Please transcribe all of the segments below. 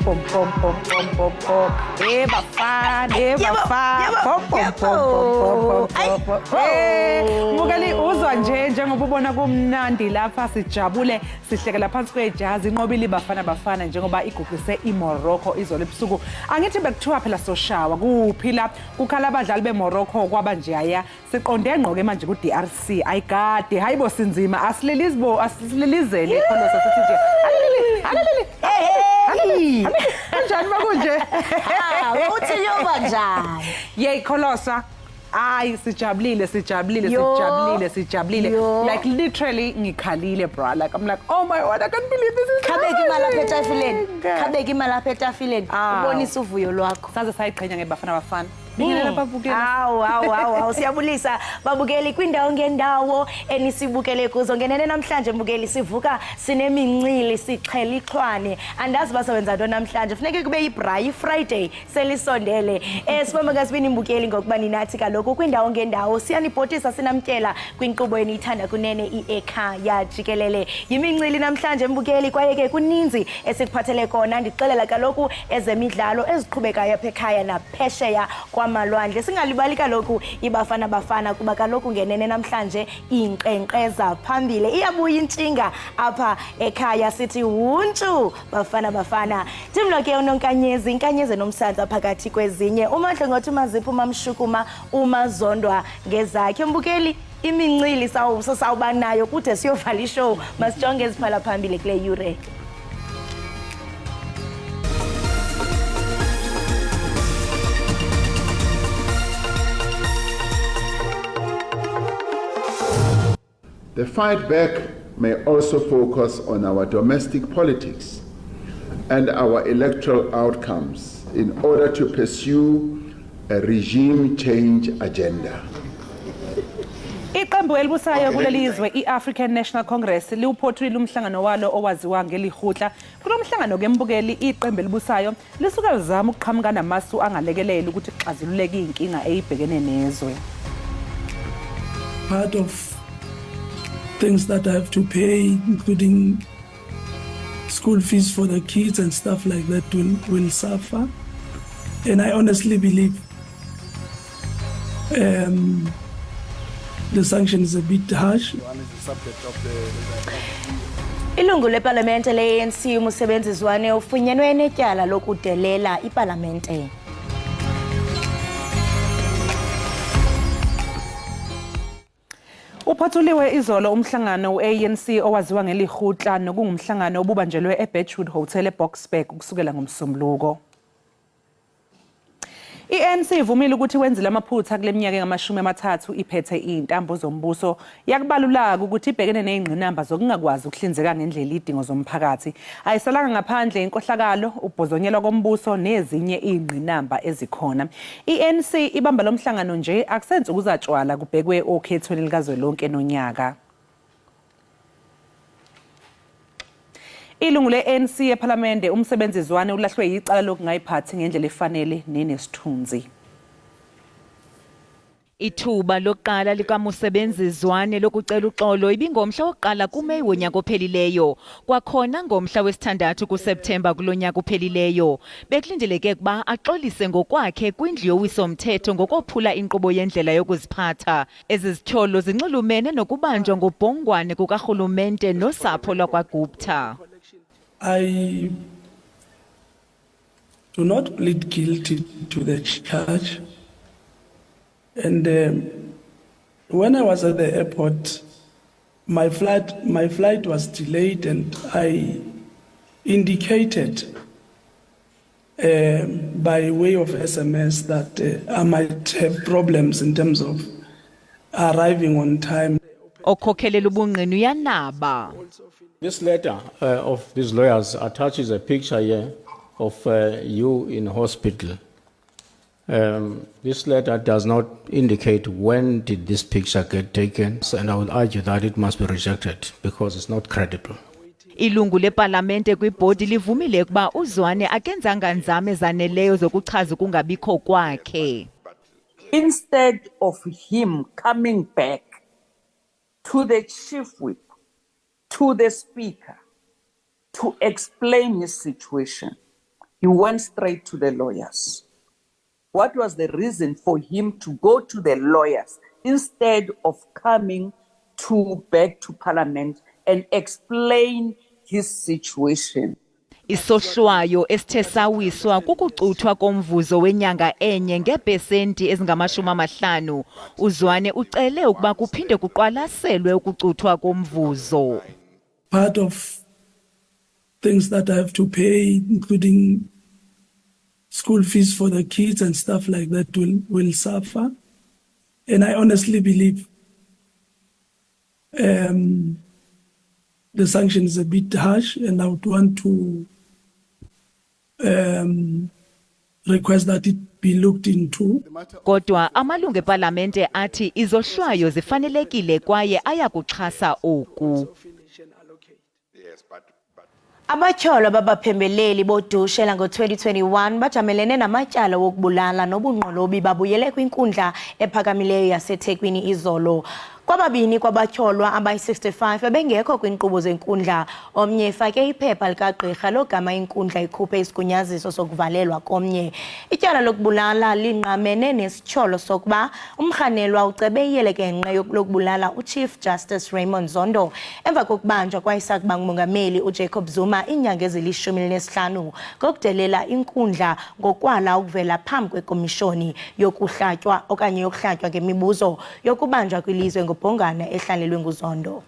pom pom pom pom pom pom. Bafana, pom pom pom pom pom pom. Mbukeli uzwa njengoba ubona kumnandi lapha sijabule sihlekela phansi kwejazi inqobile Bafana njengoba iguqise iMorocco izolo ebusuku. Angithi bekuthiwa phela soshawa kuphi la kukhala abadlali beMorocco kwaba nje aya siqonde ngqoke manje ku DRC ayigade hayibo sinzima asililizele khona sasithi nje alele kanjani makunje uthi nyoba njani yey kholosa ay sijabulile like literally ngikhalile bro like I'm like oh my god I can't believe this is khabeki imali apha etafileni ubonisa uvuyo lwakho saze sayiqhenya ngeBafana Awu siyabulisa babukeli kwindawo ngendawo enisibukele kuzo ngenene namhlanje mbukeli sivuka sinemincili siqhela ixhwane andazi basebenza ntoni namhlanje funeke kube yibrayi Friday selisondele sibamba ngasibini mbukeli ngokuba ninathi kaloku kwindawo ngendawo siyanibhotisa sinamkela kwinkqubo eniyithanda kunene Ekhaya Jikelele yimincili namhlanje mbukeli kwaye ke kuninzi esikuphathele kona ndixelela kaloku ezemidlalo eziqhubekayo apha ekhaya naphesheya malwandle singalibali kaloku iBafana kuba kaloku ngenene namhlanje inkqenkqeza phambili iyabuya intshinga apha ekhaya sithi wuntshu Bafana timloke unonkanyezi inkanyeze nomsantsa phakathi kwezinye uMahle ngothi umazipho mamshukuma umazondwa ngezakhe mbukeli imincili sawuba nayo kude siyovala ishow masijonge eziphala phambili kule yure. The fight back may also focus on our domestic politics and our electoral outcomes in order to pursue a regime change agenda. Iqembu elibusayo kulelizwe iAfrican National Congress liwuphothulile umhlangano walo owaziwa ngelihutla. Kulo mhlangano ke mbukeli iqembu elibusayo lisuka lizama ukuqhamuka namasu angalekelela ukuthi xazululeke inkinga eyibhekene nezwe. Part of things that I have to pay, including school fees for the kids and stuff like that, will suffer. And I honestly believe the sanction is a bit harsh. Ilungu leParlamente le-ANC umusebenzi Zwane ufunyenwe netyala lokudelela iParlamente. Uphathuliwe izolo umhlangano weANC owaziwa ngelihutla nokungumhlangano obubanjelwe eBedford Hotel eBoksburg kusukela ngomsombuluko. iANC ivumile ukuthi wenzile amaphutha kule minyaka engamashumi 30 iphethe intambo zombuso yakubalulaka ukuthi ibhekene nezingqinamba zokungakwazi ukuhlinzeka ngendlela idingo zomphakathi ayisalanga ngaphandle inkohlakalo ubhozonyelwa kombuso nezinye izingqinamba ezikhona. iANC ibamba lomhlangano nje akusenze ukuzatshwala kubhekwe okhethweni likazwelonke nonyaka. Ilungu le-ANC eParlamente umsebenzi Zwane ulahlwe yicala lokungayiphathi ngendlela efanele nenesithunzi. Ithuba lokuqala likamusebenzi Zwane lokucela uxolo ibingomhla wokuqala kuMeyi wonyaka ophelileyo kwakhona ngomhla wesithandathu kuSeptemba kulonyaka ophelileyo bekulindeleke kuba axolise ngokwakhe kwindlu yowiso-mthetho ngokophula inkqubo yendlela yokuziphatha ezizitholo zinxulumene nokubanjwa ngobhongwane kukarhulumente nosapho lwakwaGupta. I do not plead guilty to the charge. And when I was at the airport, my flight was delayed, and I indicated by way of SMS that I might have problems in terms of arriving on time. This letter of these lawyers attaches a picture here of you in hospital. This letter does not indicate when did this picture get taken, and I would argue that it must be rejected because it's not credible. Ilungu leParlamente kwibhodi livumile kuba uZwane akenzanga nzame zaneleyo zokuchaza ukungabikho kwakhe. Instead of him coming back to the chief whip, to the speaker, to explain his situation, he went straight to the lawyers. What was the reason for him to go to the lawyers instead of coming back to Parliament and explain his situation? Isohlwayo esithe sawiswa kukucuthwa komvuzo wenyanga enye ngepesenti ezingama-50. uZwane ucele ukuba kuphinde kuqwalaselwe ukucuthwa komvuzo. Part of things that I have to pay, including school fees for the kids and stuff like that, will suffer. And I honestly believe the sanction is a bit harsh, and I would want to request that it be looked into. Kodwa amalungu eParlamente athi izohlwayo zifanelekile kwaye ayakuxhasa oku. Abatyholwa babaphembeleli bodushela ngo-2021 bajamelene namatyala wokubulala nobungqolobi babuyele kwinkundla ephakamileyo yaseThekwini izolo. Kwababini kwabatyholwa abayi-65 bebengekho kwiinkqubo zenkundla. Omnye efake iphepha likagqirha logama inkundla ikhuphe isigunyaziso sokuvalelwa komnye. Ityala lokubulala linqamene nesityholo sokuba umrhanelwa ucebe iyelekenqe lokubulala uChief Justice Raymond Zondo emva kokubanjwa kwayisakuba ngumongameli uJacob Zuma iinyanga ezili-15 ngokudelela inkundla ngokwala ukuvela phambi kwekomishoni yokuhlatywa okanye yokuhlatywa ngemibuzo yokubanjwa kwilizwe ngobhongana ehlalelwe nguZondo.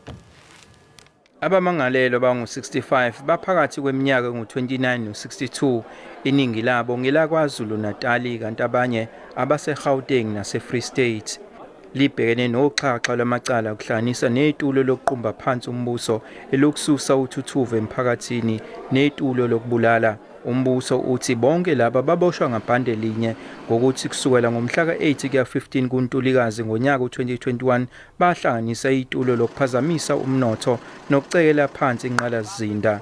Abamangalelwa bangu-65 baphakathi kweminyaka ngu-29 no-62, iningi labo ngelakwaZulu Natali kanti abanye abase-Gauteng nase-Free State. Libhekene noxhaxha lwamacala okuhlanganisa netulo lokuqumba phansi umbuso elokususa uthuthuva emphakathini netulo lokubulala. Umbuso uthi bonke laba baboshwa ngaphandle linye ngokuthi kusukela ngomhla ka-8 kuya 15 kuNtulikazi ngonyaka u-2021 bahlanganisa itulo lokuphazamisa umnotho nokucekela phansi inqalasizinda.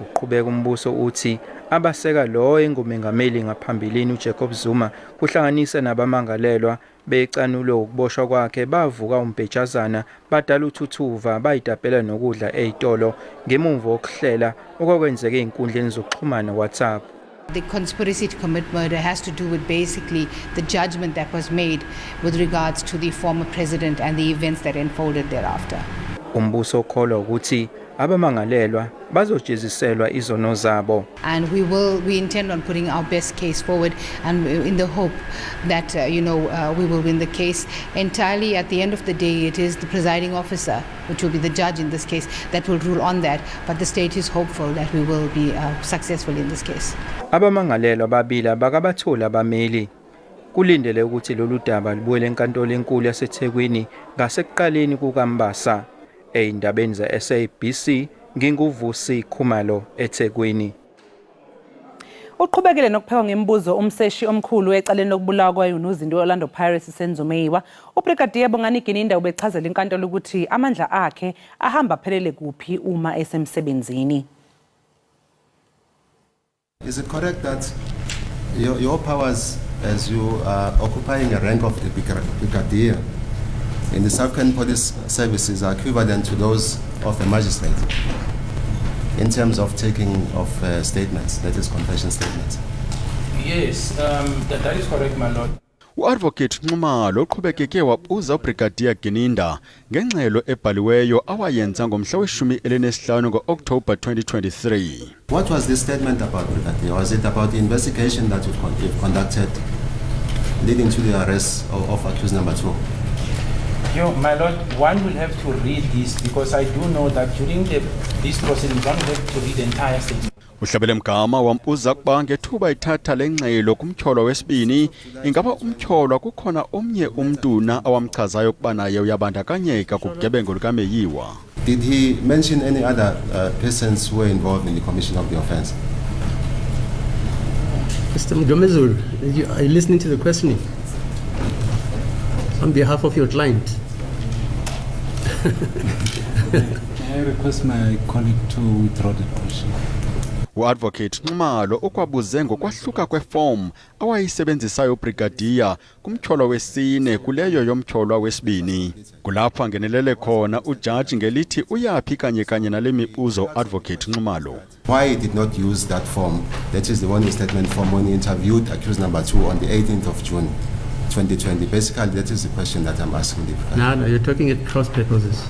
Uqhubeka umbuso uthi abaseka lo engumengameli ngaphambilini uJacob Zuma kuhlanganisa nabamangalelwa becanulo ukuboshwa kwakhe bavuka umbhejazana badala uthuthuva bayidabhela nokudla ezitolo ngemuva okuhlela okwakwenzeke einkundleni zokuxhumana WhatsApp. The conspiracy to commit murder has to do with basically the judgment that was made with regards to the former president and the events that unfolded thereafter. Umbuso ukholwa ukuthi abamangalelwa bazojeziselwa izono zabo. And we intend on putting our best case forward, and in the hope that we will win the case. Entirely at the end of the day, it is the presiding officer, which will be the judge in this case, that will rule on that, but the state is hopeful that we will be successful in this case. Abamangalelwa babili bakabatholi abameli kulindele ukuthi lolu daba libuyele enkantolo enkulu yaseThekwini ngasekuqaleni kukaMbasa. Eyindabeni ze-SABC nginguvusi Khumalo eThekwini. Uqhubekile nokupheka ngemibuzo umseshi omkhulu ecaleni lokubulawa kwayo Orlando Pirates Senzomeyiwa. Ubrigadier Bongani Gininda ubechazela inkantolo ukuthi amandla akhe ahamba phelele kuphi uma esemsebenzini. Is it correct that your powers as you are occupying a rank of the brigadier in the South African Police Services are equivalent to those of a magistrate in terms of taking of statements, that is confession statements? Yes, that is correct, my lord. U-Advocate Nxumalo uqhubekeke wabuza uBrigadier Gininda ngengxelo ebhaliweyo awayenza ngomhla we-15 ngo-October 2023. What was this statement about, Brigadier? Was it about the investigation that you've conducted leading to the arrest of accused number 2? My lord, one will have to read this because I do know that during these proceedings one will have to read the entire statement. Uhlabele Mgama wambuza kuba ngethuba ithatha lengxelo kumtyholwa wesibini ingaba umtyholwa kukhona omnye umntuna awamchazayo kuba naye uyabandakanyeka kubugebengu likaMeyiwa. Did he mention any other persons who were involved in the commission of the offense? Mr. Mgomezulu, are you listening to the questioning on behalf of your client? May I request my colleague to withdraw the question? U-advocate Nxumalo ukwabuze ngokwahluka kweform awayisebenzisayo ubrigadier kumtyholo wesine kuleyo yomtyholo wesibini. Kulapho angenelele khona ujaji ngelithi uyaphi kanye nale mibuzo advocate Nxumalo. Why he did not use that form, that is the warning statement form, when he interviewed accused number 2 on the 18th of June 2020. Basically, that is the question that I'm asking the No, you're talking at cross purposes.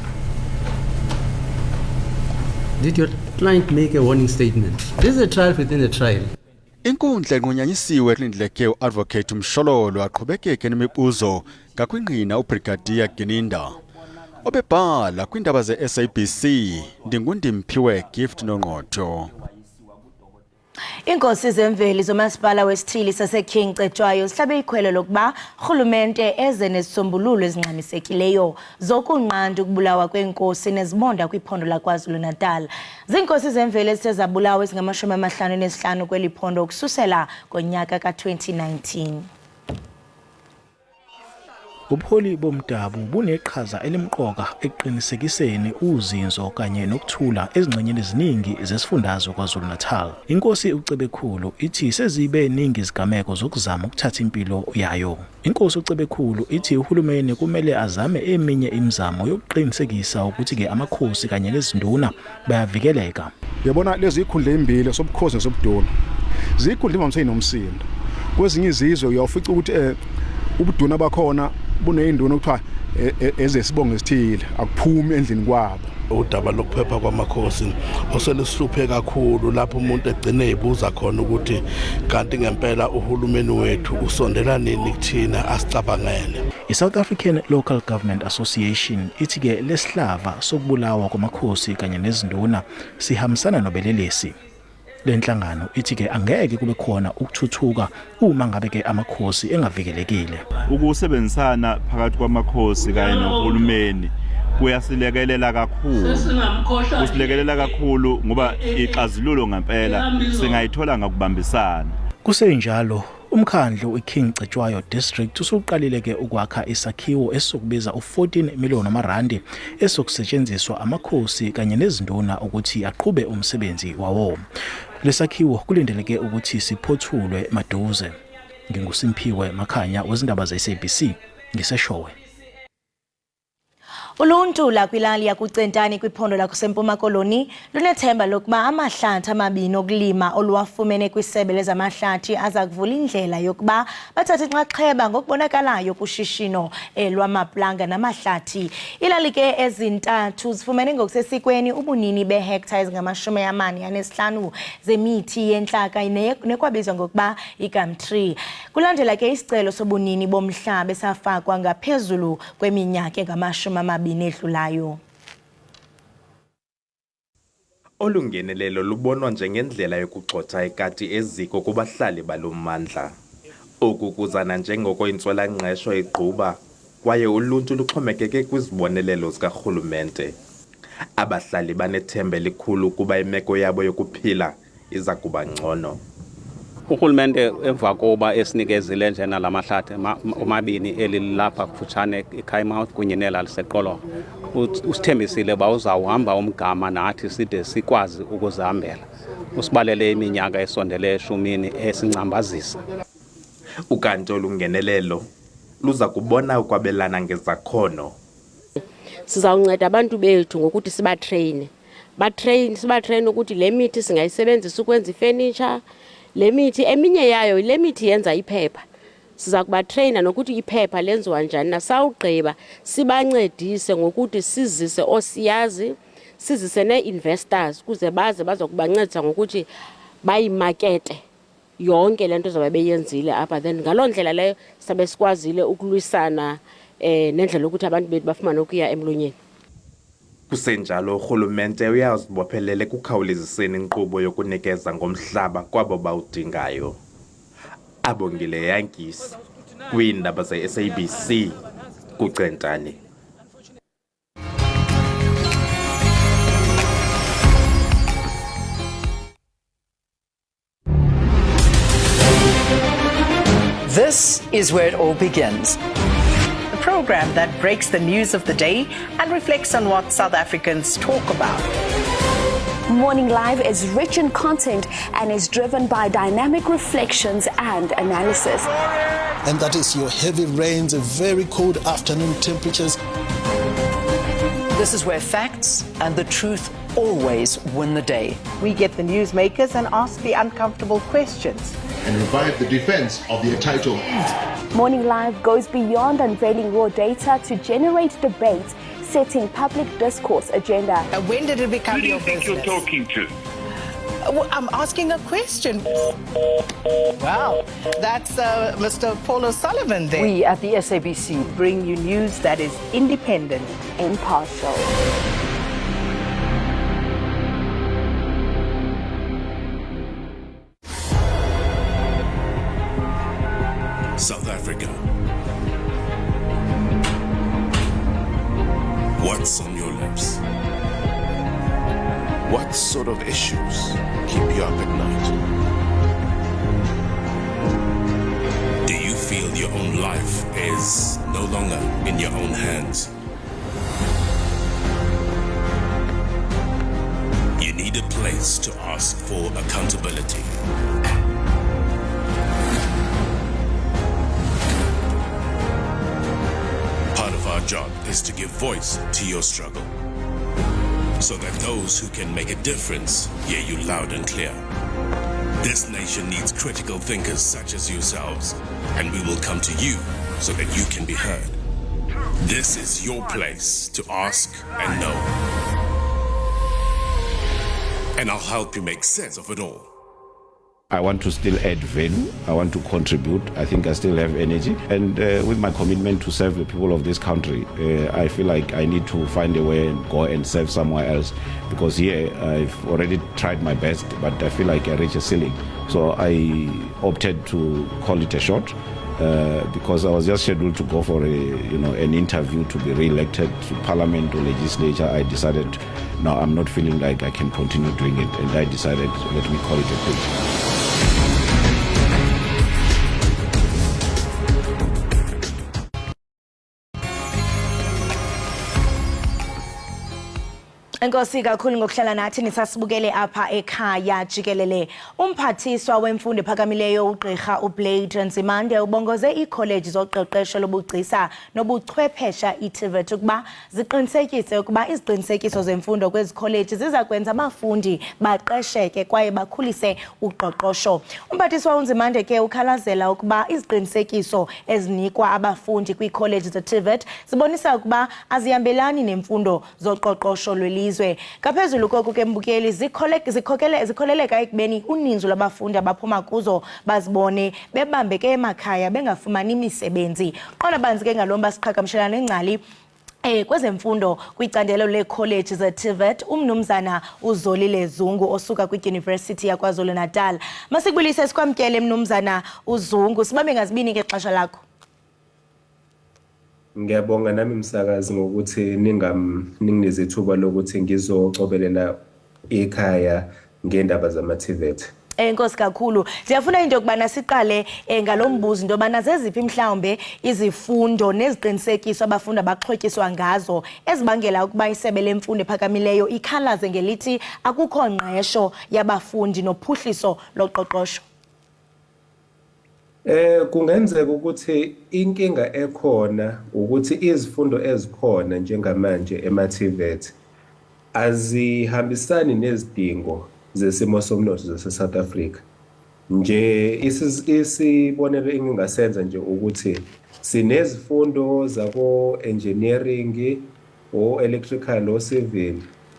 Did your client make a warning statement? This is a trial within a trial. Inkundla enqunyanyisiwe kulindleke uadvocate Mshololo aqhubekeke nemibuzo ngakwingqina ubrigadier Gininda. Obebhala kwindaba ze-SABC ndingundimphiwe Gift Nongqotho. Inkosi zemveli zomasipala wesithili saseKing Cetshwayo sihlabe ikhwelo lokuba urhulumente eze nezisombululo ezingxamisekileyo zokunqanda ukubulawa kwenkosi nezibonda kwiphondo laKwaZulu-Natal. Zinkosi zemveli ezisezabulawa ezingama-55 kweli phondo ukususela ngonyaka ka-2019. Ubuholi bomdabu buneqhaza elimqoka eqinisekiseni uzinzo kanye nokuthula ezingxenyeni eziningi zesifundazwe kwaZulu-Natal. Inkosi uCebekhulu ithi sezibe ningi izigameko zokuzama ukuthatha impilo yayo. Inkosi uCebekhulu ithi uhulumeni kumele azame eminye imizamo yokuqinisekisa ukuthi ke amakhosi kanye nezinduna bayavikeleka. Uyabona lezi ikhundla ezimbili sobukhosi nesobuduna. Zikhundla imvamisa inomsindo. Kwezinye izizwe uyafica ukuthi ubuduna bakhona buneyinduna ukuthiwa ezesibongo esithile akuphumi endlini kwabo. Udaba lokuphepha kwamakhosi oselusihluphe kakhulu lapho umuntu egcine ezibuza khona ukuthi kanti ngempela uhulumeni wethu usondela nini kuthina asicabangele. I-South African Local Government Association ithi ke lesihlava sokubulawa kwamakhosi kanye nezinduna sihambisana nobelelesi. Lenhlangano ithi ke angeke kube khona ukuthuthuka uma ngabe ke amakhosi engavikelekile. Ukusebenzisana phakathi kwamakhosi kanye nohulumeni kuyasilekelela kakhulu. Kusilekelela kakhulu ngoba ixazululo ngempela singayithola ngokubambisana. Kusenjalo umkhandlu iKing Cetshwayo District usuqalile ke ukwakha isakhiwo esizokubiza u14 million amarandi esokusetshenziswa amakhosi kanye nezinduna ukuthi aqhube umsebenzi wawo. Lesakhiwo kulindeleke ukuthi siphothulwe maduze. NginguSimphiwe Makhanya wezindaba ze-SABC ngiseshowe. Uluntu lakwilali yakuCentani kwiphondo lakusempuma koloni lunethemba lokuba amahlathi amabini okulima oluwafumene kwisebe lezamahlathi aza kuvula indlela yokuba bathathe inxaxheba ngokubonakalayo kushishino lwamaplanga namahlathi. Ilali ke ezintathu zifumene ngokusesikweni ubunini behectares ezingama-45 zemithi yenhlaka nekwabizwa ngokuba igum tree. Kulandela ke isicelo sobunini bomhlaba esafakwa ngaphezulu kweminyaka engama-20 edlulayo. Olungenelelo lubonwa njengendlela yokugxotha ikati eziko kubahlali balommandla. Oku kuzana njengoko intswela-ngqesho igquba kwaye uluntu luxhomekeke kwizibonelelo zikarhulumente. Abahlali banethemba elikhulu kuba imeko yabo yokuphila iza kuba ngcono. Urhulumente emva koba esinikezile njena lamahlathi omabini elilapha kufutshane eKhaya kunye nelaliseqolo usithembisile ba uzawuhamba umgama nathi side sikwazi ukuzihambela. Usibalele iminyaka esondele 10 esincambazisa. Ukanti olungenelelo luza kubona ukwabelana ngezakhono. Sizawunceda abantu bethu ngokuthi sibatrain ukuthi le mithi singayisebenzisa ukwenza ifurniture. Le mithi eminye yayo le mithi yenza iphepha. Siza kubatraina nokuthi iphepha lenziwa njani nasawugqiba sibancedise ngokuthi sizise osiyazi sizise ne-investors kuze baze bazokubancedisa ngokuthi bayimakete yonke lento zoba beyenzile apha. Then ngaloo ndlela leyo sabe sikwazile ukulwisana nendlela ukuthi abantu bethu bafumane ukuya emlonyeni. Kusenjalo urhulumente uyazibophelele ekukhawuleziseni inkqubo yokunikeza ngomhlaba kwabo bawudingayo. Abongile Yankisi kwiindaba ze-SABC kuCentani. This is where it all begins. The program that breaks the news of the day and reflects on what South Africans talk about. Morning Live is rich in content and is driven by dynamic reflections and analysis. And that is your heavy rains, very cold afternoon temperatures. This is where facts and the truth always win the day. We get the newsmakers and ask the uncomfortable questions. And revive the defense of their title. Morning Live goes beyond unveiling raw data to generate debate, setting public discourse agenda. When did it become your business? Who do you think you're talking to? I'm asking a question. Wow, that's Mr. Paul O'Sullivan there. We at the SABC bring you news that is independent, impartial. South Africa. What's on your lips? What sort of issues keep you up at night? Do you feel your own life is no longer in your own hands? You need a place to ask for accountability. Part of our job is to give voice to your struggle, so that those who can make a difference hear you loud and clear. This nation needs critical thinkers such as yourselves, and we will come to you so that you can be heard. This is your place to ask and know. And I'll help you make sense of it all. I want to still add value. I want to contribute. I think I still have energy. And with my commitment to serve the people of this country, I feel like I need to find a way and go and serve somewhere else. Because here, I've already tried my best, but I feel like I reached a ceiling. So I opted to call it a shot. Because I was just scheduled to go for an interview to be re-elected to Parliament or legislature. I decided, no, I'm not feeling like I can continue doing it, and I decided, let me call it a quit. Enkosi kakhulu ngokuhlala nathi nisasibukele apha ekhaya Jikelele. Umphathiswa wemfundo ephakamileyo ugqirha uBlade Nzimande ubongoze iikholeji zoqeqesho lobugcisa nobuchwephesha iTVET ukuba ziqinisekise ukuba iziqinisekiso zemfundo kwezi kholeji ziza kwenza abafundi baqesheke kwaye bakhulise uqoqosho. Umphathiswa uNzimande ke ukhalazela ukuba iziqinisekiso ezinikwa abafundi kwiikholeji zeTVET zibonisa ukuba azihambelani nemfundo zoqoqosho lwelizwe. Ngaphezulu koku ke mbukeli zikholeleka ekubeni uninzi lwabafundi abaphuma kuzo bazibone bebambeke emakhaya bengafumani imisebenzi. Qona banzi ke ngalomba siqhagamshelana nengcali kwezemfundo kwicandelo lekholeji zeTVET umnumzana uZolile Zungu osuka kwiUniversity yaKwaZulu Natal. Masikubulise sikwamkele mnumzana uZungu, sibambe ngazibini ke xesha lakho. Ngiyabonga nami msakazi ngokuthi ningineze ithuba lokuthi ngizocobelela ekhaya ngendaba zama-TVET. Enkosi kakhulu. Ndiyafuna into yokubana siqale ngalombuzo into yobana zeziphi mhlawumbe izifundo neziqinisekiso abafundi abaxhotyiswa ngazo ezibangela ukuba isebe lemfundo ephakamileyo ikhalaze ngelithi akukho ngqesho yabafundi nophuhliso loqoqosho. Kungenzeka ukuthi inkinga ekhona ukuthi izifundo ezikhona njengamanje ema-TVET azihambisani nezidingo zesimo somnotho zase-South Africa. Nje isibonelo engingasenza nje ukuthi sinezifundo zako-engineering, o-electrical, o-civil,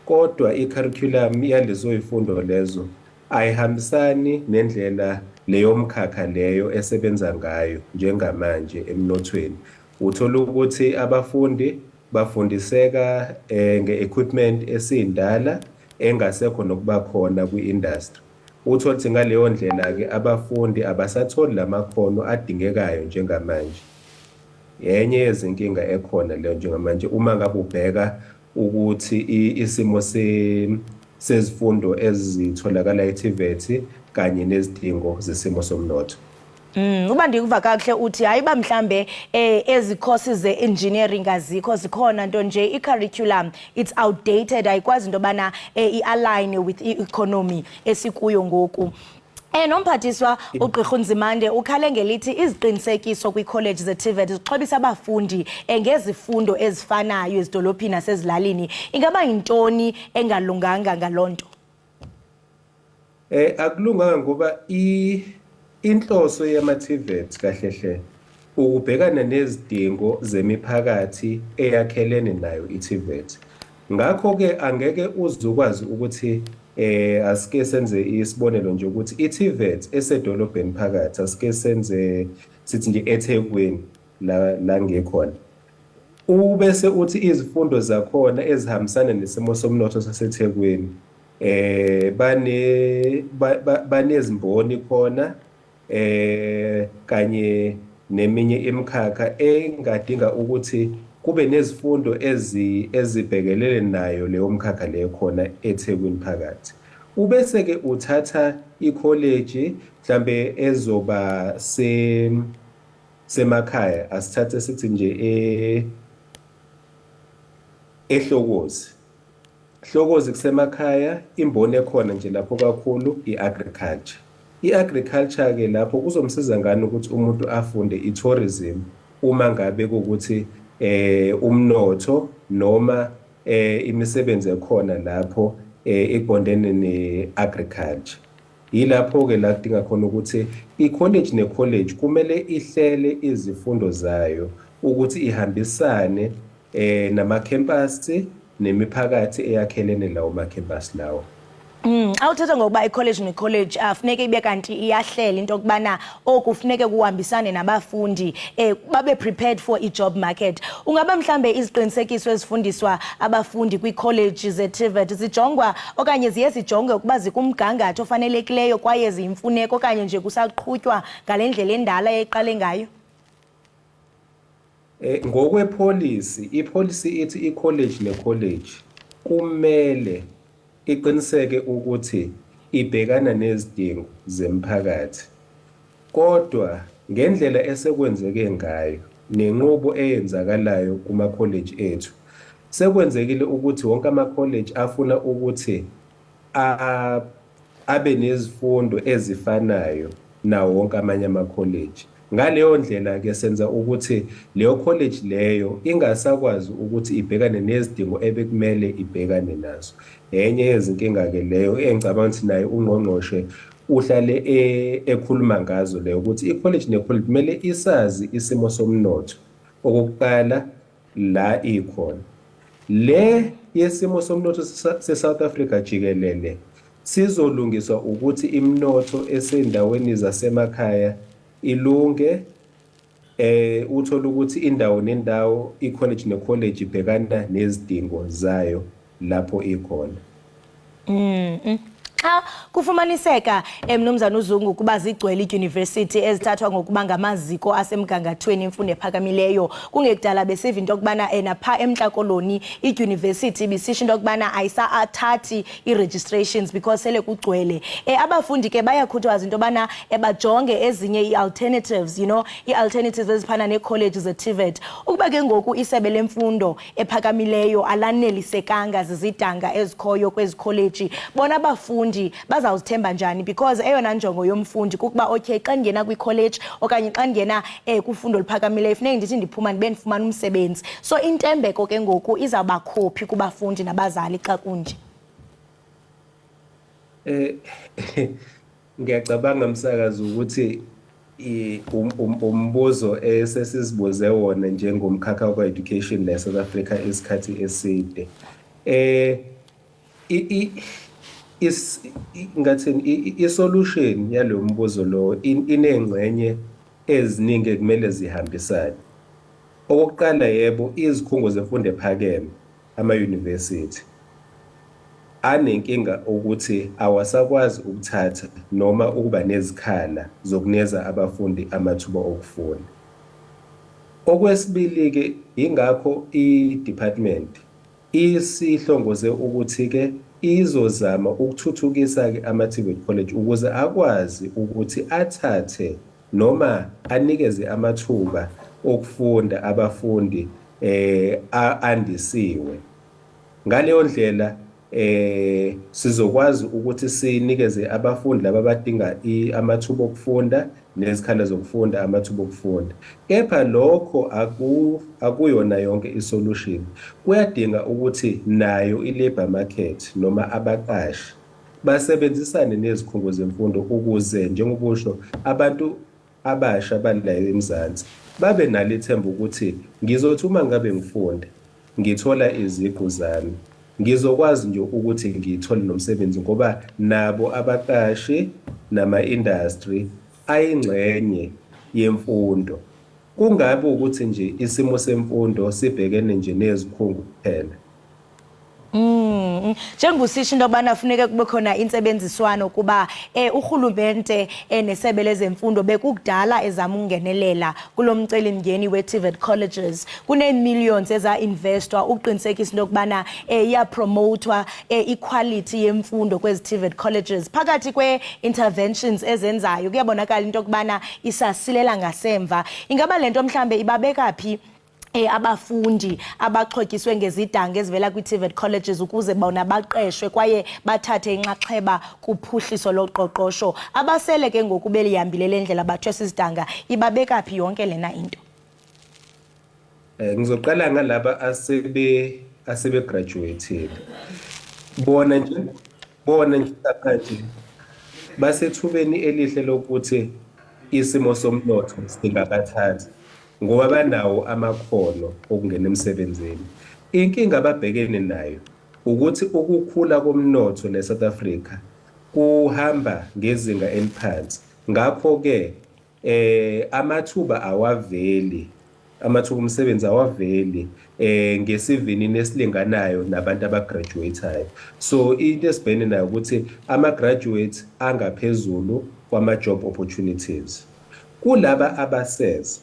kodwa i-curriculum yalezo yifundo lezo ayihambisani nendlela leyo mkhakha leyo esebenza ngayo njengamanje emnothweni. Uthola ukuthi abafundi bafundiseka nge-equipment esindala engasekho nokuba khona kwi-industry. Uthola ukuthi ngaleyo ndlela-ke abafundi abasatholi lamakhono adingekayo njengamanje. Yenye yezinkinga ekhona leyo njengamanje uma ngabe ubheka ukuthi isimo sezifundo ezitholakala eTVET kanye nezidingo zesimo somnotho. Uba ndikuva kakuhle uthi hayi ba mhlambe ezi courses ze engineering azikho zikhona nto nje i-curriculum it's outdated ayikwazi into bana i-align with i-economy esikuyo ngoku. Nomphathiswa uGqirha uNzimande ukhale ngelithi iziqinisekiso kwi-college ze-TVET zixhobisa abafundi ngezifundo ezifanayo ezidolophini nasezilalini. Ingaba yintoni engalunganga ngalonto? Akulunganga ngoba inhloso yama-TVET kahlehle ukubhekana nezidingo zemiphakathi eyakhelene nayo i-TVET. Ngakho-ke angeke uzukwazi ukuthi asike senze isibonelo nje ukuthi i-TVET esedolobheni phakathi asike senze sithi nje eThekwini la ngekhona. Ubese uthi izifundo zakhona ezihambisana nesimo somnotho saseThekwini banezimboni khona kanye neminye imikhakha engadinga ukuthi kube nezifundo ezibhekelele nayo leyo mkhakha leyo khona eThekwini phakathi. Ubese ke uthatha i-college mhlambe ezoba semakhaya asithathe sithi nje eHlokozi. Hlokozi kusemakhaya imboni ekhona nje lapho kakhulu i-agriculture. I-agriculture ke lapho kuzomsiza ngani ukuthi umuntu afunde i-tourism uma ngabe ukuthi umnotho noma imisebenzi ekhona lapho ekubondene ne-agriculture. Yilapho ke la kudinga khona ukuthi i-college ne-college kumele ihlele izifundo zayo ukuthi ihambisane nama-campus nemiphakathi eyakhelene lawo ma-campus lawo. Awuthetha ngokuba i-college ne-college funeke ibe kanti iyahlela into kubana okufuneke kuhambisane nabafundi babe prepared for i-job market. Ungaba mhlambe iziqinisekiso ezifundiswa abafundi kwi-college ze-TVET zijongwa okanye ziye zijongwe ukuba zikumgangatho ofanelekileyo kwaye ziyimfuneko okanye nje kusaqhutywa ngalendlela endala eqale ngayo? Ngokwepolicy, ipolicy ithi i-college ne-college kumele iqiniseke ukuthi ibhekana nezidingo zemphakathi. Kodwa ngendlela esekwenzeke ngayo nenqubo eyenzakalayo kuma-college ethu sekwenzekile ukuthi wonke ama-college afuna ukuthi abe nezifundo ezifanayo nawo wonke amanye ama-college. Ngaleyo ndlela ke senza ukuthi leyo college leyo ingasakwazi ukuthi ibhekane nezidingo ebekumele ibhekane nazo. Enye yezinkinga ke leyo engicabanga ukuthi naye ungqongqoshe uhlale ekhuluma ngazo leyo ukuthi i-college ne-college kumele isazi isimo somnotho okokuqala la ikhona. Le yesimo somnotho se-South Africa jikelele sizolungiswa ukuthi imnotho esendaweni zasemakhaya ilunge uthola ukuthi indawo nendawo i-college ne-college ibhekana nezidingo zayo lapho ikhona. Xa kufumaniseka mnumzana uZungu kuba zigcwele i-university ezithathwa ngokuba ngamaziko asemgangathweni imfundo ephakamileyo kungekudala besiva into kubana napha eMntla-Koloni i-university bisisho into kubana ayisa-athathi i-registrations because sele kugcwele. Abafundi ke bayakhuthazwa into bana bajonge ezinye i-alternatives, i-alternatives ezifana nee-college ze-TVET. Ukuba ke ngoku isebe lemfundo ephakamileyo alanelisekanga zizidanga ezikhoyo kwezi college, bona abafundi bazawuzithemba njani because eyona njongo yomfundi kukuba okay xa ngena kwi-college okanye xa ngena kufundo oluphakamileyo funeke ndithi ndiphuma ndibe ndifumana umsebenzi. So intembeko ke ngoku izawuba khophi kubafundi nabazali xa kunje. Ngiyacabanga msakazi ukuthi umbuzo esesizibuze wona njengomkhakha wa-education la South Africa isikhathi eside. Ngathini i-solution yalo mbuzo lo inengxenye eziningi kumele zihambisane. Okokuqala yebo izikhungo zemfundo ephakeme ama-university anenkinga ukuthi awasakwazi ukuthatha noma ukuba nezikhala zokunikeza abafundi amathuba okufunda. Okwesibili ke ingakho i-department isihlongoze ukuthi ke izozama ukuthuthukisa ke ama-TVET college ukuze akwazi ukuthi athathe noma anikeze amathuba okufunda abafundi andisiwe. Ngaleyo ndlela sizokwazi ukuthi sinikeze abafundi laba abadinga amathuba okufunda nezikhala zokufunda amathuba okufunda. Kepha lokho akuyona yonke isolution. Kuyadinga ukuthi nayo i-labor market noma abaqashi basebenzisane nezikhungo zemfundo ukuze njengokusho abantu abasha balayo eMzansi babe nalo ithemba ukuthi ngizothi uma ngabe ngifunda ngithola iziqu zami ngizokwazi nje ukuthi ngithole nomsebenzi ngoba nabo abaqashi nama-industry ayingxenye yemfundo. Kungabe ukuthi nje isimo semfundo sibhekene nje nezikhungo kuphela. Njengosisho into yokubana kufuneka kube khona insebenziswano kuba urhulumente nesebe lezemfundo bekukudala ezama ukungenelela kulo mcelimngeni we-TVET colleges. Kunee-millions eza-investwa ukuqinisekisa into yokubana iyapromotwa equality yemfundo kwezi TVET colleges. Phakathi kwe-interventions ezenzayo kuyabonakala into yokubana isasilela ngasemva. Ingaba le nto mhlambe ibabeka phi abafundi abaxhotyiswe ngezidanga ezivela kwi-TVET colleges ukuze bona baqeshwe kwaye bathathe inxaxheba kuphuhliso loqoqosho? Abasele ke ngoku belihambile le ndlela bathwe sizidanga, ibabeka phi yonke lena into? Ngizoqala ngalaba asebegraduated. Bona nje manje basethubeni elihle lokuthi isimo somnotho singabathatha ngoba banawo amakhono okungena emsebenzini. Inkinga ababhekene nayo ukuthi ukukhula komnotho le-South Africa kuhamba ngezinga eliphansi. Ngakho-ke amathuba omsebenzi awaveli ngesivinini esilinganayo nabantu abagraduate-ayo. So into esibhekene nayo ukuthi ama-graduates angaphezulu kwama-job opportunities. Kulaba abaseza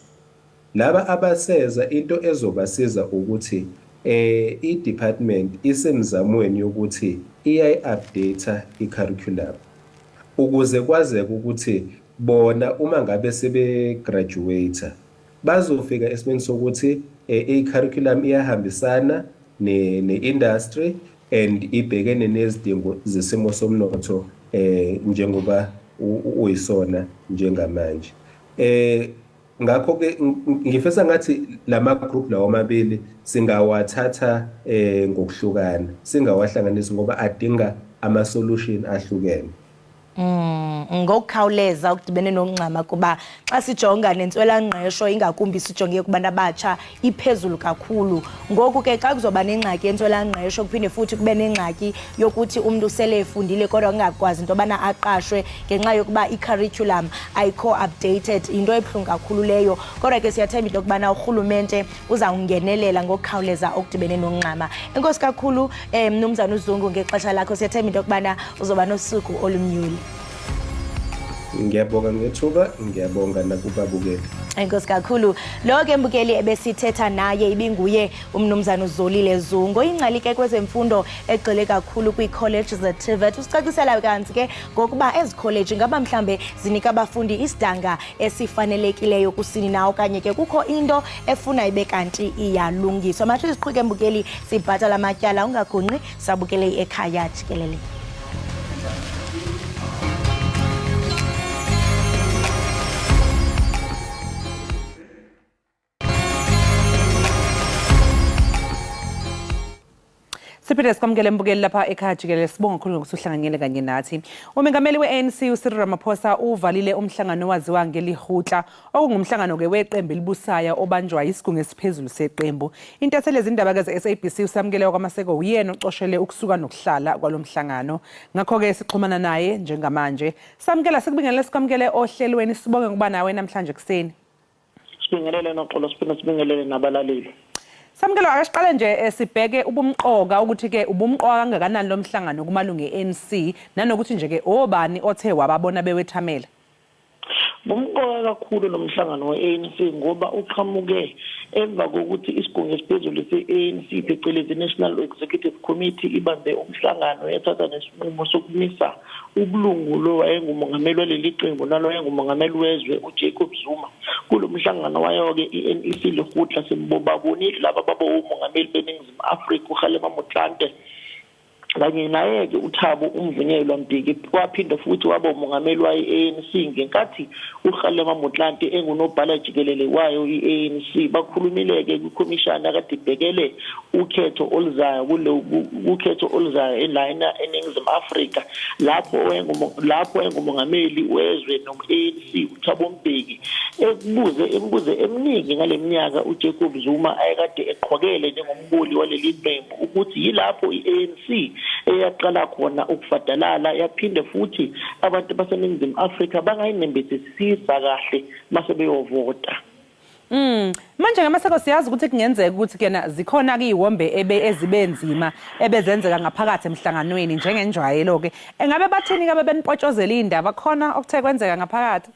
into ezobasiza ukuthi i-department isemzamweni yokuthi iyayi-update i-curriculum ukuze kwazeke ukuthi bona uma ngabe sebe-graduate bazofika esimeni sokuthi i-curriculum iyahambisana ne-industry and ibhekene nezidingo zesimo somnotho njengoba uyisona njengamanje. Ngakho-ke ngifisa ngathi lama group lawo amabili singawathatha ngokuhlukana, singawahlanganisi ngoba adinga ama-solution ahlukene. Ngokukhawuleza ukudibene nokungxama kuba xa sijonga nentswelangqesho ingakumbi sijonge kubantu abatsha iphezulu kakhulu. Ngoku ke xa kuzoba nengxaki yentswelangqesho kuphinde futhi kube nengxaki yokuthi umuntu sele efundile kodwa ungakwazi into yobana aqashwe ngenxa yokuba i-curriculum ayikho updated, into ebuhlungu kakhulu leyo. Kodwa ke siyathemba into yokubana urhulumente uzawungenelela ngokukhawuleza okudibene nokungxama. Enkosi kakhulu Mnumzana uZungu ngexesha lakho, siyathemba into yokubana uzoba nosuku olumnyuli. Ngiyabonga ngethuba, ngiyabonga nakubabukeli. Enkosi kakhulu. Lo ke mbukeli ebesithetha naye ibinguye uMnumzana uZolile Zungu, ingcali ke kwezemfundo egxile kakhulu kwi-college ze-TVET. Usicacisela kanzi ke ngokuba ezi college ngaba mhlambe zinika abafundi isidanga esifanelekileyo kusini na okanye ke kukho into efuna ibe kanti iyalungiswa. Mathi siqhubeke mbukeli sibhatala amatyala, ungagungqi sabukele ekhaya jikelele. Siphinde sikwamukele mbukeli lapha ekhaya jikelele, sibonga kakhulu ngokusuhlanganyele kanye nathi. Umengameli we-ANC uCyril Ramaphosa uvalile umhlangano owaziwa ngelihutla okungumhlangano ke weqembu elibusaya obanjwa isigungu esiphezulu seqembu. Intatheli Izindaba ze-SABC usamukele kwamaseko uyena ocoshele ukusuka nokuhlala kwalomhlangano. Ngakho ke sixhumana naye njengamanje. Samukela sikubingelele sikwamukele ohlelweni, sibonge ukuba nawe namhlanje kuseni. Sibingelele noxolo, siphinde sibingelele nabalaleli. Samukelo akasiqale nje sibheke ubumqoka ukuthi ke ubumqoka kangakanani lo mhlangano kumalungu e-ANC nanokuthi nje ke obani othe wababona bewethamela. Bumqoka kakhulu nomhlangano we-ANC ngoba uqhamuke emva kokuthi isigungu esiphezulu se-ANC phecelezi National Executive Committee ibambe umhlangano yathatha nesinqumo sokumisa ubulungu lo wayengumongameli waleli qembu nalo wayengumongameli wezwe uJacob Zuma. Kulo mhlangano wayo-ke i-NEC lehutla simbobabonile laba baba umongameli beNingizimu Afrika uKgalema Motlanthe kanye naye-ke uThabo Umvunyelwa Mbeki waphinda futhi waba umongameli waye-ANC ngenkathi uKgalema Motlanthe engunobhala jikelele wayo i-ANC. Bakhulumile-ke kwikhomishana kade ibhekele ukhetho oluzayo ukhetho oluzayo elana eNingizimu Afrika lapho engumongameli wezwe no-ANC uThabo Mbeki embuze eminingi ngaleminyaka uJacob Zuma ayekade eqhokele njengomholi waleli qembu ukuthi yilapho i-ANC eyaqala khona ukufadalala yaphinde futhi abantu baseNingizimu Afrika bangayinembethesisa kahle mase beyovota. Manje ngamaseko siyazi ukuthi kungenzeka ukuthi kena zikhona ke iwombe ezibenzima ebezenzeka ngaphakathi emhlanganweni njengenjwayelo ke engabe bathini ke benipotshozela indaba khona okuthe kwenzeka ngaphakathi.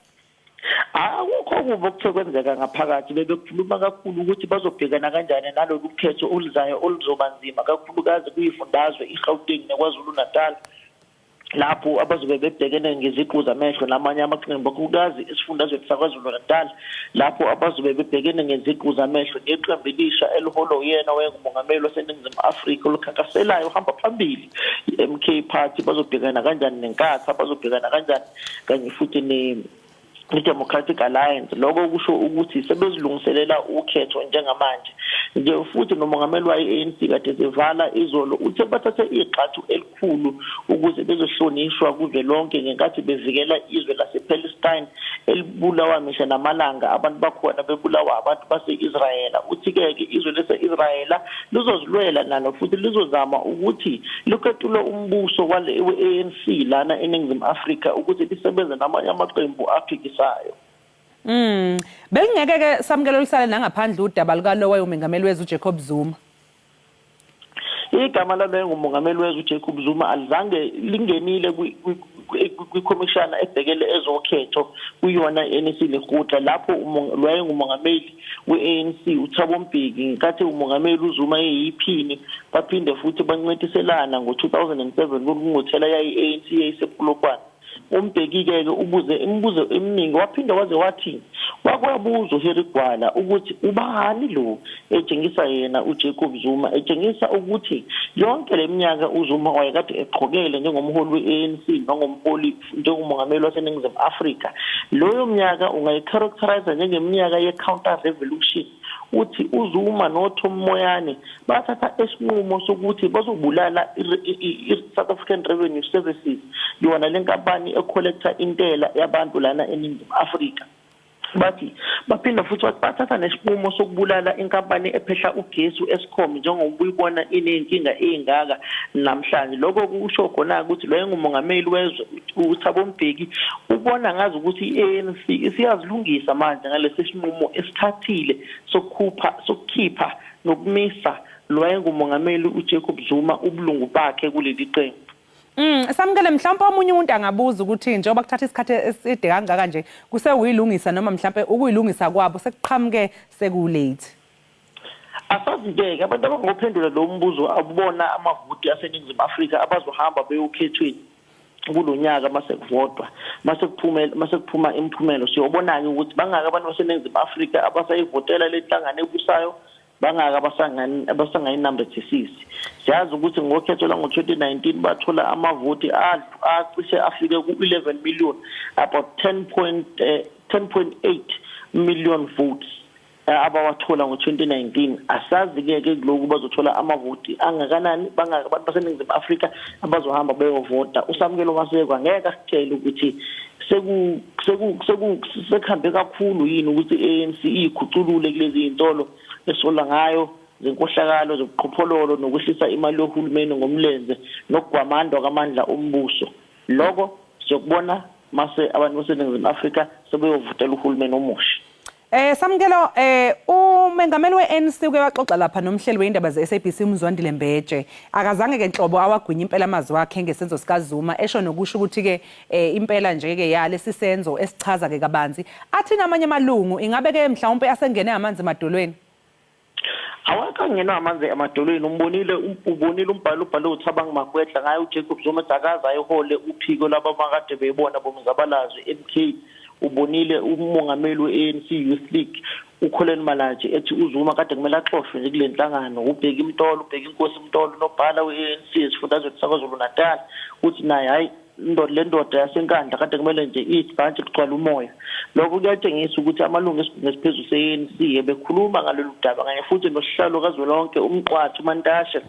Akukho kuba okuthe kwenzeka ngaphakathi bekukhuluma kakhulu ukuthi bazobhekana kanjani nalolu khetho oluzayo oluzobanzima kakhulukazi kuyifundazwe iGauteng neKwaZulu Natal lapho abazobe bebhekene ngeziqu zamehlo namanye amaqembu kakhulukazi esifundazweni saKwaZulu Natal lapho abazobe bebhekene ngeziqu zamehlo neqembu elisha eliholo yena wayengumongameli waseNingizimu Afrika olukhankaselayo uhamba phambili i-MK Party bazobhekana kanjani nenkatha bazobhekana kanjani kanye futhi i-Democratic Alliance. Lokho kusho ukuthi sebezilungiselela ukhetho njengamanje nje futhi nomongameli waye-ANC kade sevala izolo uthe bathathe igxathu elikhulu ukuze bezohlonishwa kuze lonke ngenkathi bevikela izwe lasePalestine elibulawa misha namalanga abantu bakhona bebulawa abantu base-Israyela. Uthi-ke izwe lase-Israyela lizozilwela nalo futhi lizozama ukuthi liqetule umbuso we-ANC lana eNingizimu Afrika ukuthi lisebenze namanye amaqembu aphikisa sayo. Bekungeke ke samukelo lisale nangaphandle udaba lukalo wayengumongameli wezwe uJacob Zuma. Igama lalo engumongameli wezwe uJacob Zuma alizange lingenile kwikhomishana ebhekele ezokhetho kuyona i-ANC lehutla lapho wayengumongameli we-ANC uThabo Mbeki ngenkathi umongameli uZuma eyiphini baphinde futhi bancediselana ngo-2007 kungothela yayi-ANC yayisepulokwane. Umbeki-ke imibuzo eminingi waphinda waze wathi wakwabuza uHerigwala ukuthi ubani lo etshengisa yena uJacob Zuma etshengisa ukuthi yonke leminyaka uZuma wayekade eqhokele njengomholi we-ANC njengomongameli waseNingizimu Afrika. Loyo mnyaka ungayicharacterize njengeminyaka ye-counter revolution. Uthi uZuma noTom Moyane bathatha esinqumo sokuthi bazobulala i-South African Revenue Services yona lenkampani ecollector intela yabantu lana eNingizimu Afrika. Bathi baphinda futhi bathatha nesinqumo sokubulala inkampani ephehla ugesi uEskom njengobuyibona inenkinga engaka namhlanje. Lokho kusho khona ukuthi lo engumongameli wezwe uThabo Mbeki ubona ngazi ukuthi i-ANC isiyazilungisa manje ngalesi sinqumo esithathile sokukhipha nokumisa lo engumongameli uJacob Zuma ubulungu bakhe kuleli qembu. Samukele mhlawumbe omunye umuntu angabuza ukuthi njengoba kuthatha isikhathi eside kangaka nje kusewuyilungisa noma mhlawumbe ukuyilungisa kwabo sekuqhamuke sekulate. Asazi-ke abantu abangophendula lo mbuzo abona amavoti aseNingizimu Afrika abazohamba beyokhethweni kulonyaka masekuvotwa masekuphuma imiphumelo siyobona-ke ukuthi bangaka abantu baseNingizimu Afrika abasayivotela le nhlangano ebusayo bangaka abasangayinambethisisi. Siyazi ukuthi ngokhetho lango-2019 bathola amavoti acishe afike ku-11 million about 10.8 million votes abawathola ngo-2019. Asazi-ke kulokhu bazothola amavoti angakanani bangaka abantu baseNingizimu Afrika abazohamba beyovota. uSamukelo Maseko angeke asitshele ukuthi sekuhambe kakhulu yini ukuthi i-ANC ikhuculule kulezi iy'ntolo esola ngayo zenkohlakalo zobuqhophololo nokwehlisa imali yohulumeni ngomlenze nokugwamandwa kwamandla ombuso. Lokho siyokubona abantu baseNingizimu Afrika sebeyovotela uhulumeni omusha. Samukelo umengameli we-ANC uke waxoxa lapha nomhleli weindaba ze-SABC uMzwandile Mbetshe akazange ke nhlobo awagwinya impela amazwi wakhe ngesenzo sikaZuma esho nokusho ukuthi ke impela nje ke yale sisenzo esichaza ke kabanzi athina amanye amalungu ingabe ke mhlawumbe asengene amanzi emadolweni. Awakangena amanzi emadolweni ubonile umbhalo uThabang Makwetla ngaye uJacob Zuma Dakaza ayihole uphiko labamakade beyibona bomzabalazwe MK ubonile umongameli we-ANC Youth League uKholeni Malaji ethi uZuma kade kumele axoshwe nje kule nhlangano ubheka imtolo ubheka inkosi imtolo nobhala we-ANC esifundazwe saKwaZulu Natal uthi naye hayi le ndoda yasenkandla kade kumele nje ibhanti kugcwala umoya. Lokho kuyatshengisa ukuthi amalungu esiphezulu se-ANC bekhuluma ngalolu daba kanye futhi nosihlalo kazwelonke umqwathi uMantashe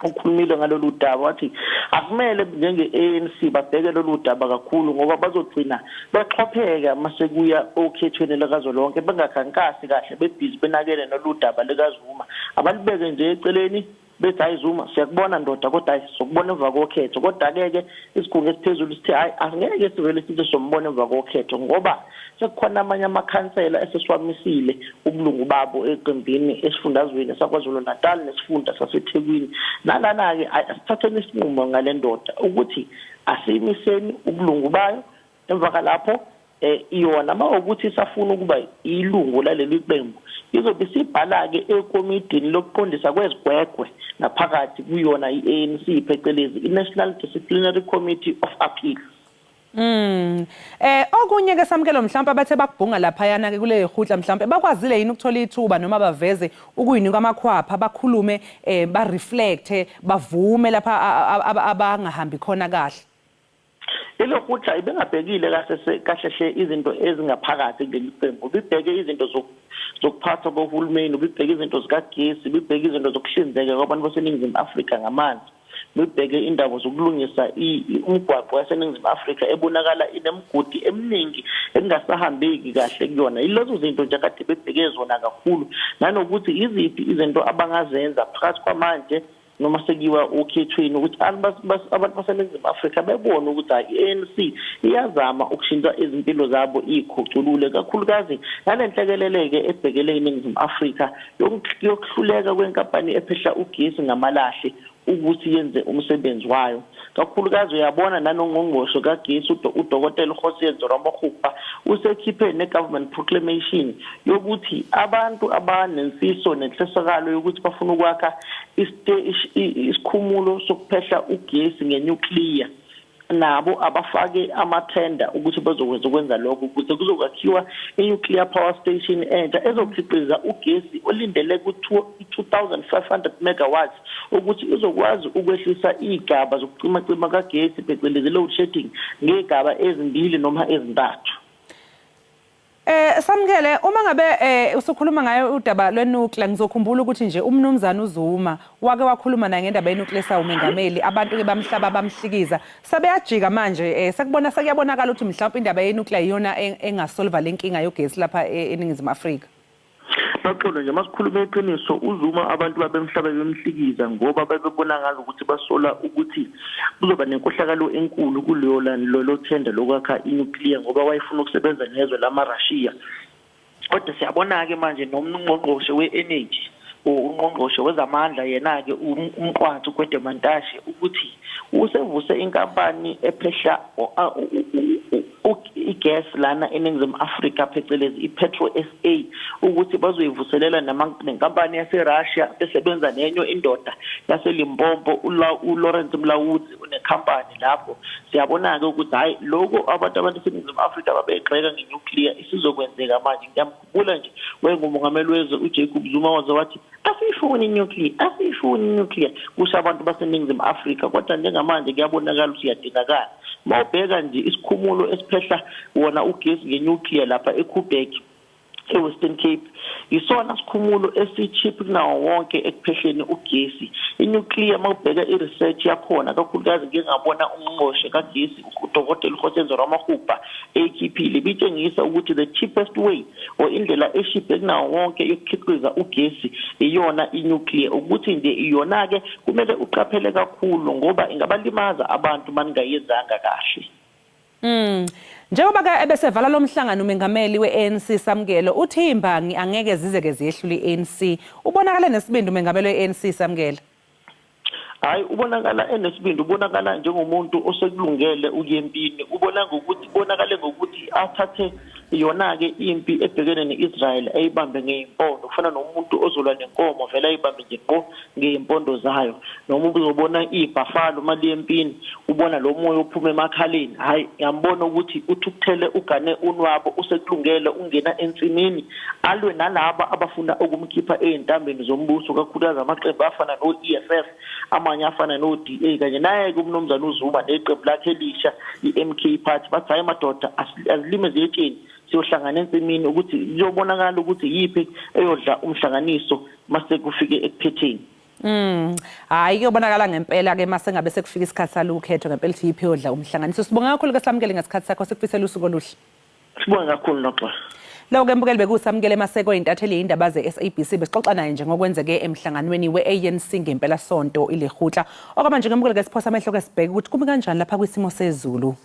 ukhulumile ngalolu daba wathi akumele njenge-ANC babheke lolu daba kakhulu ngoba bazogcina baxhopheka masekuya okhethweni likazwelonke bengakhankasi kahle bebhizi benakele nolu daba likaZuma abalibeke nje eceleni bethi hayi Zuma siyakubona ndoda kodwa hayi sokubona emva kokhetho kodwa ke isigungu esiphezulu sithi hayi angeke sivele sithi sombona emva kokhetho ngoba sekukhona amanye amakhansela esesiwamisile ubulungu babo eqembini esifundazweni saKwaZulu Natal nesifunda saseThekwini nalana ke asithatheni isinqumo ngale ndoda ukuthi asimiseni ubulungu bayo emva kalapho iyona mawukuthi safuna ukuba ilungu laleli qembu izobe sibhala ke ekomidini lokuqondisa kwezigwegwe naphakathi kuyona iANC phecelezi iNational Disciplinary Committee of Appeal. Okunye ke samkelo mhlawumbe abathe bakubhunga lapha yana ke kule ihutla mhlawumbe bakwazile yini ukuthola ithuba noma baveze ukuyinika amakhwapha bakhulume ba reflect bavume lapha abangahambi khona kahle. Ile hutla ibengabhekile kahle izinto ezingaphakathi kuleli qembu bibheke izinto zokuphatha kohulumeni bibheke izinto zikagesi bibheke izinto zokuhlinzeka kwabantu baseNingizimu Afrika ngamanzi bibheke indaba zokulungisa umgwaqo waseNingizimu Afrika ebonakala inemigodi eminingi engasahambeki kahle kuyona ilezo zinto nje kade bebheke zona kakhulu nanokuthi iziphi izinto abangazenza phakathi kwamanje noma sekiwa okhethweni ukuthi abantu baseNingizimu Afrika bebone ukuthi iANC iyazama ukushintsha izimpilo zabo ikhuculule kakhulukazi nalenhlekeleleke ebhekele iNingizimu Afrika yokuhluleka kwenkampani ephehla ugesi ngamalahle ukuthi yenze umsebenzi wayo kakhulukazi uyabona nanongqongqosho kagesi uDokotela Hosiyenzo Ramokhupa usekhiphe negovernment proclamation yokuthi abantu abanemfiso nenhlesakalo yokuthi bafuna ukwakha isikhumulo sokuphehla ugesi ngenuclear nabo abafake amathenda ukuthi bazokwenza lokho ukuze kuzokwakhiwa inuclear power station entsha ezokhiqiza ugesi olindele ku-2500 megawatts ukuthi izokwazi ukwehlisa igaba zokucima kagesi phecelezi load shedding ngegaba ezimbili noma ezintathu. Samkele uma ngabe usukhuluma ngayo udaba lwenuclear ngizokhumbula ukuthi nje umnumzana uZuma wake wakhuluma naye ngendaba yenuclear sawumengameli abantu ke bamhlaba bamhlikiza sebeyajika manje sekubona sekuyabonakala ukuthi mhlawumbe indaba yenuclear iyona engasolva lenkinga yogesi lapha eNingizimu Afrika. Baxolo nje masikhuluma iqiniso uZuma abantu babemhlaba bemhlikiza ngoba bebebona ngazo ukuthi basola ukuthi kuzoba nenkohlakalo enkulu kuleyo lo tender lokwakha inuclear ngoba wayefuna ukusebenza nezwe lamaRussia. Kodwa siyabona ke manje nomngqongqoshe we-energy ungqongqoshe wezamandla yena ke umqwathi uGwedemantashe ukuthi usevuse inkampani ephehla igas lana eNingizimu Afrika phecelezi iPetro SA ukuthi bazoyivuselela nenkampani yaseRussia esebenza nenyo indoda yaseLimpopo uLawrence Mlawuzi unekhampani lapho siyabona ke ukuthi hayi lokho abantu baseNingizimu Afrika babegxeka ngenuclear isizokwenzeka manje ngiyamkhumbula nje wengumongameli wezwe uJacob Zuma wathi asifuni nuclear kusho abantu baseNingizimu Afrika kodwa njengamanje kuyabonakala ukuthi yadingakala mawubheka nje isikhumulo esiphehla wona ugesi ngenuclear lapha eKubeck eWestern Cape isona sikhumulo esicheap kunawo wonke ekuphehleni ugesi inuclear mawubheka iresearch yakhona kakhulukazi ngingabona umngqoshe kagesi uDokotela Hosiyenzo Ramokhupa ekhiphile bitshengisa ukuthi the cheapest way or indlela eshiphe kunawo wonke yokukhiqiza ugesi iyona inuclear ukuthi nje iyona ke kumele uqaphele kakhulu ngoba ingabalimaza abantu maningayenzanga kahle. Njengoba ke ebesevala lomhlangano umengameli weANC Samkelo uthi imbangi angeke zizeke ziyehlule iANC. Ubonakala nesibindi umengameli weANC Samkelo. Hayi ubonakala enesibindi, ubonakala njengomuntu osekulungele ukuyempini, ubonakale ngokuthi athathe yona ke impi ebhekene neIsrael ayibambe ngeimpondo, kufana nomuntu ozolwa nenkomo vela ayibambe nje ngeimpondo zayo. Noma uzobona ibhafalo mali yempini, ubona lo moya ophuma emakhaleni. Hayi ngiyambona ukuthi uthukuthele ugane unwabo, usekulungele ungena ensimini alwe nalaba abafuna ukumkhipha ezintambeni zombuso, kakhulukazi amaqembu afana noEFF, amanye afana noDA kanye naye kumnomzana uZuma neqembu lakhe elisha iMK Party. Bathi hayi madoda azilime ziyetsheni siyohlangana ensimini ukuthi liyobonakala ukuthi yipi eyodla umhlanganiso mase kufike ekuphetheni. Hayi kuyobonakala ngempela ke mase ngabe sekufika isikhathi salukhetho ngempela ithi yipi eyodla umhlanganiso. Sibonga kakhulu ke Samkele ngesikhathi sakho, sikufisela usuku oluhle. Sibonga kakhulu noxa. Lo ke mbukeli bekusamkele Maseko intatheli indaba ze-SABC besixoxa naye nje ngokwenzeke emhlanganweni weANC ngempela sonto ilehutla. Okwamanje ke mbukeli ke siphosa amehlo ke sibheke ukuthi kumi kanjani lapha kwisimo sezulu.